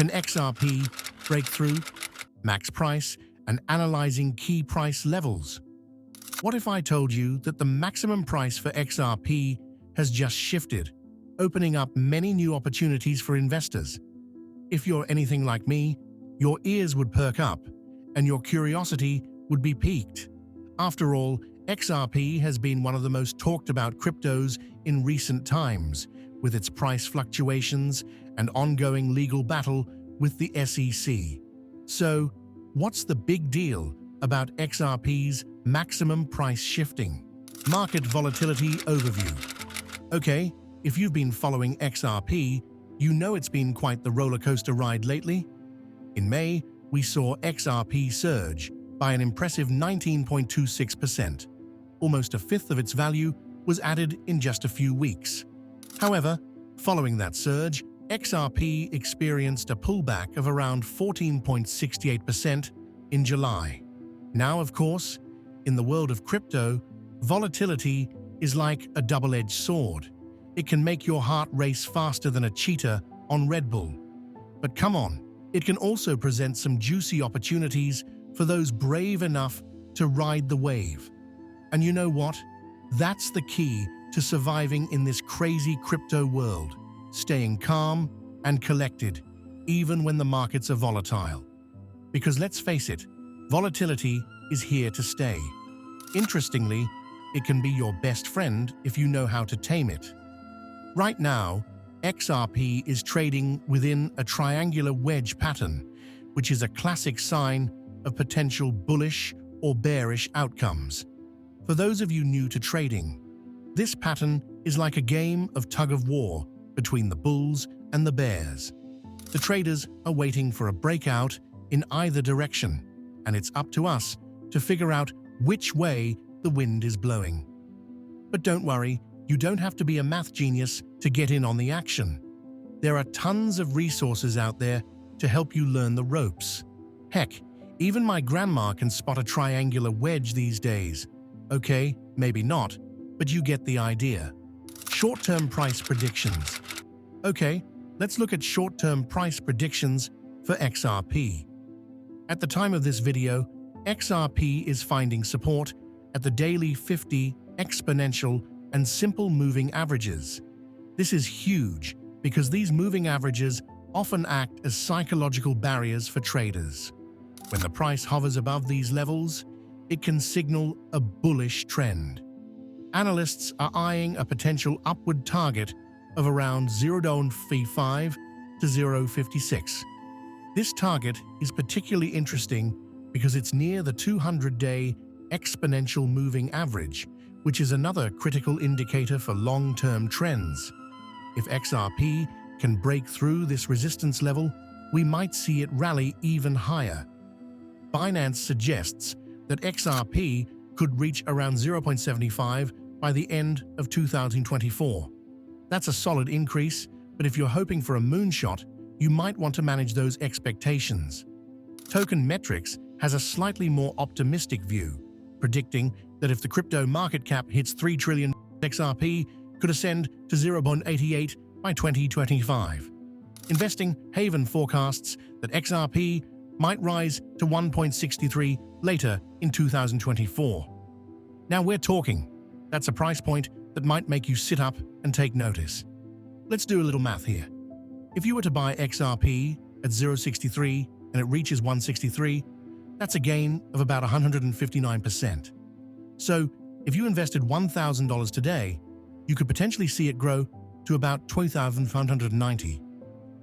Can XRP break through? Max price and analyzing key price levels. What if I told you that the maximum price for XRP has just shifted, opening up many new opportunities for investors? If you're anything like me, your ears would perk up and your curiosity would be piqued. After all, XRP has been one of the most talked about cryptos in recent times, with its price fluctuations and ongoing legal battle with the SEC. So, what's the big deal about XRP's maximum price shifting? Market volatility overview. Okay, if you've been following XRP, you know it's been quite the roller coaster ride lately. In May, we saw XRP surge by an impressive 19.26%. Almost a fifth of its value was added in just a few weeks. However, following that surge, XRP experienced a pullback of around 14.68% in July. Now, of course, in the world of crypto, volatility is like a double-edged sword. It can make your heart race faster than a cheetah on Red Bull. But come on, it can also present some juicy opportunities for those brave enough to ride the wave. And you know what? That's the key to surviving in this crazy crypto world, staying calm and collected, even when the markets are volatile. Because let's face it, volatility is here to stay. Interestingly, it can be your best friend if you know how to tame it. Right now, XRP is trading within a triangular wedge pattern, which is a classic sign of potential bullish or bearish outcomes. For those of you new to trading, this pattern is like a game of tug-of-war between the bulls and the bears. The traders are waiting for a breakout in either direction, and it's up to us to figure out which way the wind is blowing. But don't worry, you don't have to be a math genius to get in on the action. There are tons of resources out there to help you learn the ropes. Heck, even my grandma can spot a triangular wedge these days. Okay, maybe not, but you get the idea. Short-term price predictions. Okay, let's look at short-term price predictions for XRP. At the time of this video, XRP is finding support at the daily 50 exponential and simple moving averages. This is huge because these moving averages often act as psychological barriers for traders. When the price hovers above these levels, it can signal a bullish trend. Analysts are eyeing a potential upward target of around 0.55 to 0.56. This target is particularly interesting because it's near the 200-day exponential moving average, which is another critical indicator for long-term trends. If XRP can break through this resistance level, we might see it rally even higher. Binance suggests that XRP could reach around 0.75 by the end of 2024. That's a solid increase, but if you're hoping for a moonshot, you might want to manage those expectations. Token Metrics has a slightly more optimistic view, predicting that if the crypto market cap hits 3 trillion, XRP could ascend to 0.88 by 2025. Investing Haven forecasts that XRP might rise to 1.63 later in 2024. Now we're talking. That's a price point that might make you sit up and take notice. Let's do a little math here. If you were to buy XRP at 0.63 and it reaches 1.63, that's a gain of about 159%. So, if you invested $1,000 today, you could potentially see it grow to about $2,590.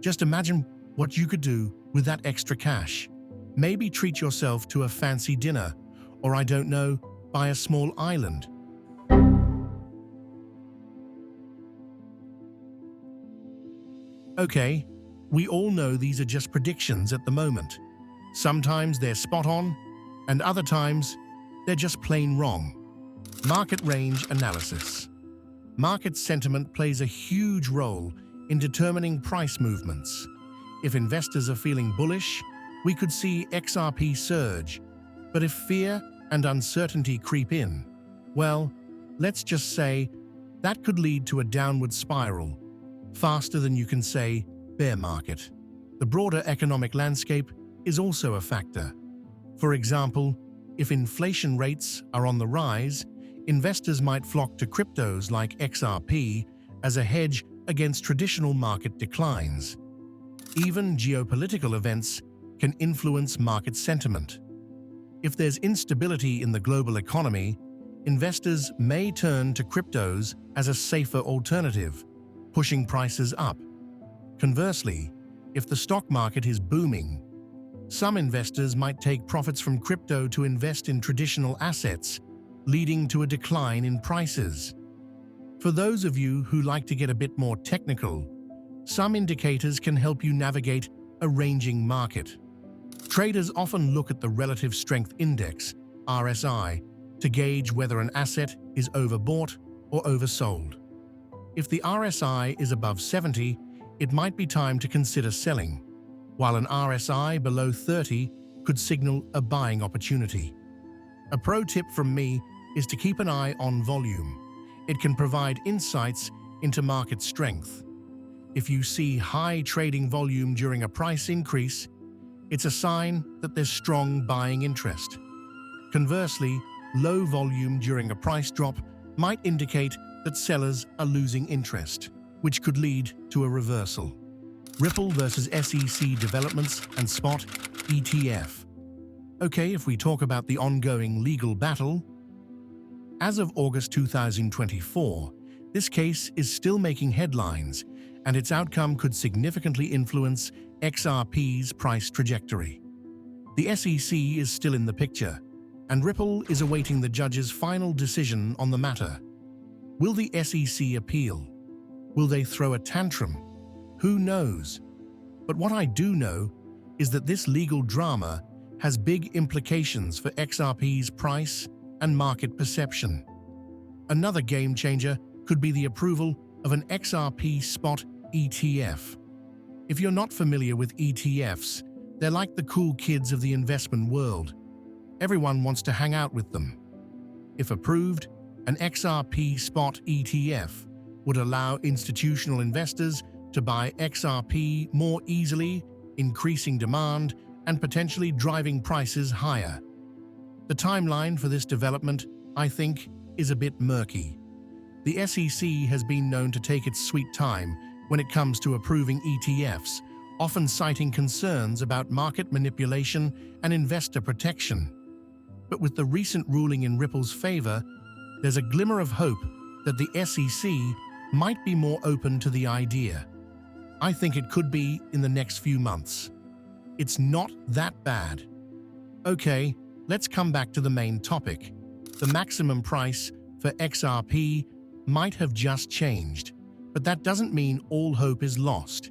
Just imagine what you could do with that extra cash. Maybe treat yourself to a fancy dinner, or I don't know, buy a small island. Okay, we all know these are just predictions at the moment. Sometimes they're spot on, and other times they're just plain wrong. Market range analysis. Market sentiment plays a huge role in determining price movements. If investors are feeling bullish, we could see XRP surge. But if fear and uncertainty creep in, well, let's just say that could lead to a downward spiral, faster than you can say bear market. The broader economic landscape is also a factor. For example, if inflation rates are on the rise, investors might flock to cryptos like XRP as a hedge against traditional market declines. Even geopolitical events can influence market sentiment. If there's instability in the global economy, investors may turn to cryptos as a safer alternative, pushing prices up. Conversely, if the stock market is booming, some investors might take profits from crypto to invest in traditional assets, leading to a decline in prices. For those of you who like to get a bit more technical, some indicators can help you navigate a ranging market. Traders often look at the Relative Strength Index, RSI, to gauge whether an asset is overbought or oversold. If the RSI is above 70, it might be time to consider selling, while an RSI below 30 could signal a buying opportunity. A pro tip from me is to keep an eye on volume. It can provide insights into market strength. If you see high trading volume during a price increase, it's a sign that there's strong buying interest. Conversely, low volume during a price drop might indicate that sellers are losing interest, which could lead to a reversal. Ripple versus SEC developments and spot ETF. Okay, if we talk about the ongoing legal battle, as of August 2024, this case is still making headlines, and its outcome could significantly influence XRP's price trajectory. The SEC is still in the picture, and Ripple is awaiting the judge's final decision on the matter. Will the SEC appeal? Will they throw a tantrum? Who knows? But what I do know is that this legal drama has big implications for XRP's price and market perception. Another game changer could be the approval of an XRP spot ETF. If you're not familiar with ETFs, they're like the cool kids of the investment world. Everyone wants to hang out with them. If approved, an XRP spot ETF would allow institutional investors to buy XRP more easily, increasing demand and potentially driving prices higher. The timeline for this development, I think, is a bit murky. The SEC has been known to take its sweet time when it comes to approving ETFs, often citing concerns about market manipulation and investor protection. But with the recent ruling in Ripple's favor, there's a glimmer of hope that the SEC might be more open to the idea. I think it could be in the next few months. It's not that bad. Okay, let's come back to the main topic. The maximum price for XRP might have just changed, but that doesn't mean all hope is lost.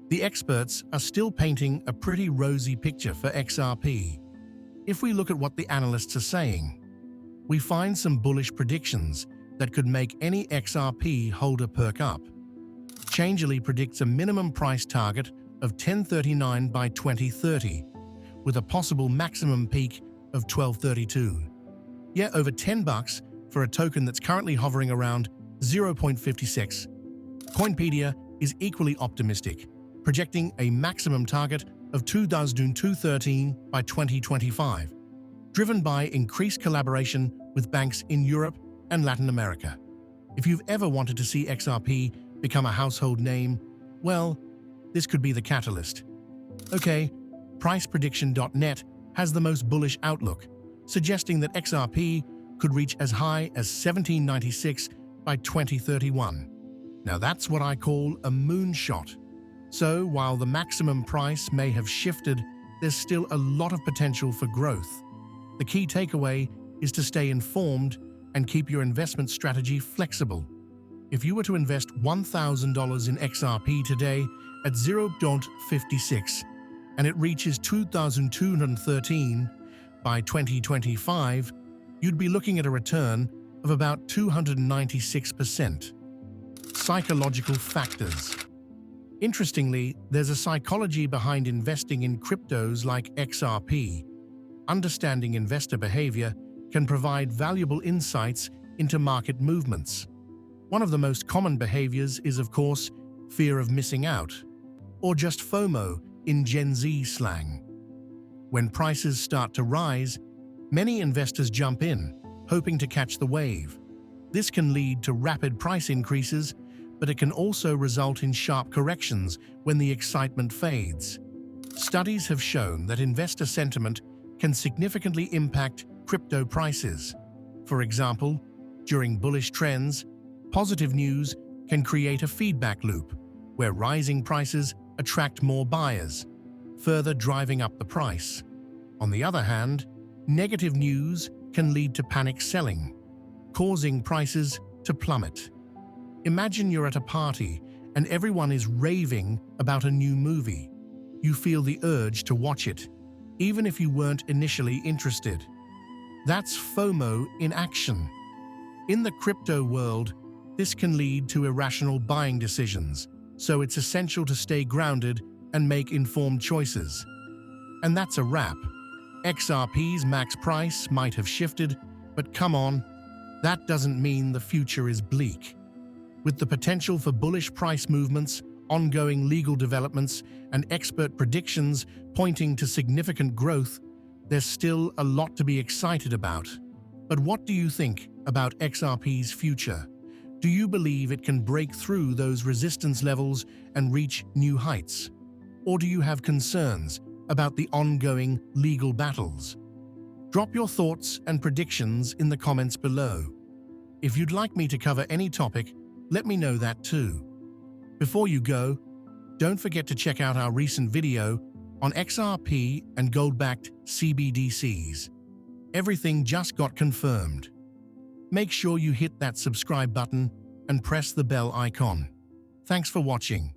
The experts are still painting a pretty rosy picture for XRP. If we look at what the analysts are saying, we find some bullish predictions that could make any XRP holder perk up. Changelly predicts a minimum price target of $10.39 by 2030, with a possible maximum peak of $12.32. Yeah, over $10 for a token that's currently hovering around 0.56. Coinpedia is equally optimistic, projecting a maximum target of $2.13 by 2025, driven by increased collaboration with banks in Europe and Latin America. If you've ever wanted to see XRP become a household name, well, this could be the catalyst. Okay, priceprediction.net has the most bullish outlook, suggesting that XRP could reach as high as $17.96 by 2031. Now that's what I call a moonshot. So while the maximum price may have shifted, there's still a lot of potential for growth. The key takeaway is to stay informed and keep your investment strategy flexible. If you were to invest $1,000 in XRP today at 0.56 and it reaches 2,213 by 2025, you'd be looking at a return of about 296%. Psychological factors. Interestingly, there's a psychology behind investing in cryptos like XRP. Understanding investor behavior can provide valuable insights into market movements. One of the most common behaviors is, of course, fear of missing out, or just FOMO, in Gen Z slang. When prices start to rise, many investors jump in, hoping to catch the wave. This can lead to rapid price increases, but it can also result in sharp corrections when the excitement fades. Studies have shown that investor sentiment can significantly impact crypto prices. For example, during bullish trends, positive news can create a feedback loop, where rising prices attract more buyers, further driving up the price. On the other hand, negative news can lead to panic selling, causing prices to plummet. Imagine you're at a party and everyone is raving about a new movie. You feel the urge to watch it, even if you weren't initially interested. That's FOMO in action. In the crypto world, this can lead to irrational buying decisions, so it's essential to stay grounded and make informed choices. And that's a wrap. XRP's max price might have shifted, but come on, that doesn't mean the future is bleak. With the potential for bullish price movements, ongoing legal developments, and expert predictions pointing to significant growth, there's still a lot to be excited about. But what do you think about XRP's future? Do you believe it can break through those resistance levels and reach new heights? Or do you have concerns about the ongoing legal battles? Drop your thoughts and predictions in the comments below. If you'd like me to cover any topic, let me know that too. Before you go, don't forget to check out our recent video on XRP and gold-backed CBDCs. Everything just got confirmed. Make sure you hit that subscribe button and press the bell icon. Thanks for watching.